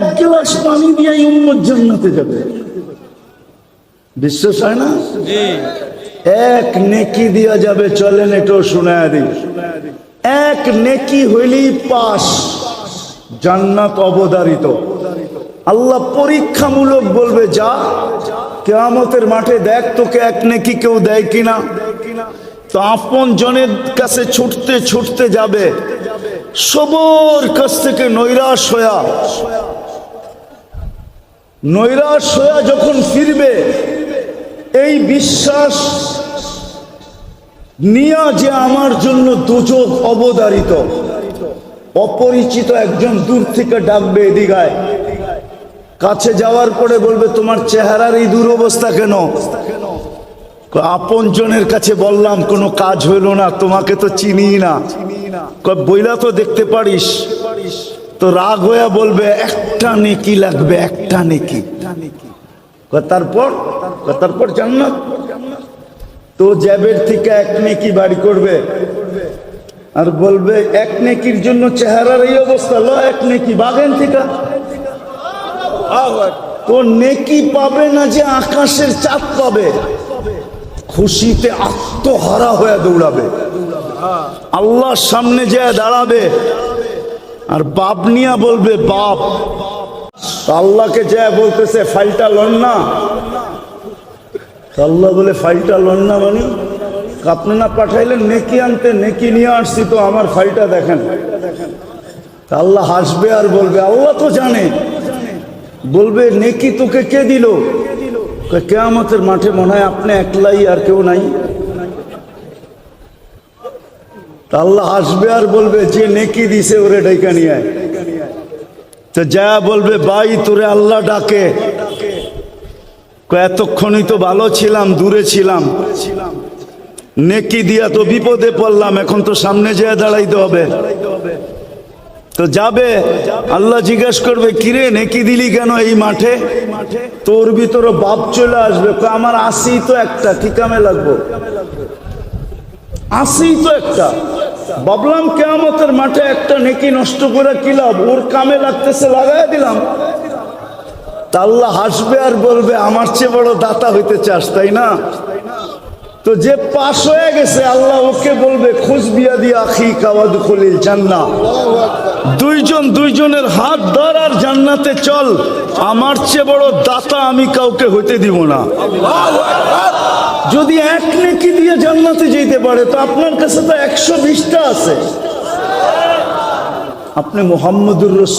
এক গ্লাস পানি দিয়ে উম্মত জান্নাতে যাবে। বিশ্বাস হয় না? এক নেকি দিয়া যাবে। চলেন এটাও শোনায় দিই। এক নেকি হইলেই পাস, জান্নাত অবধারিত। আল্লাহ পরীক্ষামূলক বলবে, যা কিয়ামতের মাঠে দেখ তোকে এক নেকি কেউ দেয় কিনা। তো আপন জনের কাছে ছুটতে ছুটতে যাবে, সবার কাছ থেকে নৈরাশ হইয়া যখন ফিরবে, এই বিশ্বাস নিয়া যে আমার জন্য দুজক অবধারিত। অপরিচিত একজন দূর থেকে ডাকবে, এদিকায়। কাছে যাওয়ার পরে বলবে, তোমার চেহারার এই দুরবস্থা কেন? আপন জনের কাছে বললাম, কোনো কাজ হইল না, তোমাকে তো চিনি না। বইলা তো দেখতে পারিস। তো রাগ হইয়া বলবে, একটা নেকি লাগবে, একটা নেকি। তারপর জান্নাত। তো জ্যাবের থেকে এক নেকি বাড়ি করবে আর বলবে, এক নেকির জন্য চেহারার এই অবস্থা, ল এক নেকি বাগেন থেকে। তো নেকি পাবে না যে আকাশের চাঁদ পাবে। খুশিতে আত্মহারা হয়ে দৌড়াবে, আল্লাহর সামনে যায় দাঁড়াবে। আর বাপ নিয়া বলবে, বাপ। আল্লাহকে যায় বলতেছে, ফাইলটা লন না। আল্লাহ বলে, ফাইলটা লন না মানে? আপনি না পাঠাইলেন নেকি আনতে, নেকি নিয়ে আসছি, তো আমার ফাইলটা দেখেন। আল্লাহ হাসবে আর বলবে, আল্লাহ তো জানে। বলবে, নেকি তোকে কে দিল? কিয়ামতের মাঠে মনে হয় আপনি একলাই, আর কেউ নাই। আল্লাহ হাসবে আর বলবে, যে নেকি দিছে ওরে ডাইকা নিয়ে আয়। তো যা বলবে, ভাই তোরে আল্লাহ ডাকে। এতক্ষণই তো ভালো ছিলাম, দূরে ছিলাম, নেকি দিয়া তো বিপদে পড়লাম, এখন তো সামনে যেয়ে দাঁড়াইতে হবে। তো যাবে, আল্লাহ জিজ্ঞাসা করবে, কিরে নেকি দিলি কেন এই মাঠে? তোর ভিতরে বাপ চলে আসবে, আমার আসি তো একটা, কি কামে লাগবো? আসি তো একটা। ভাবলাম কিয়ামতের মাঠে একটা নেকি নষ্ট করে কি লাভ, ওর কামে লাগতেছে, লাগাই দিলাম। তা আল্লাহ হাসবে আর বলবে, আমার চেয়ে বড় দাতা হইতে চাস, তাই না? তো যে পাশ হয়ে গেছে, আল্লাহ ওকে বলবে, খুশ বিয়া দিয়া আখি কাওয়াদ খলিল জান্নাহ। দুইজনের হাত ধর আর জান্নাতে চল। আমার চেয়ে বড় দাতা আমি কাউকে হইতে দিব না। যদি এক নেকি দিয়ে জান্নাতে যেতে পারে, তো আপনার কাছে তো 120টা আছে। আপনি মুহাম্মদুর রাসূল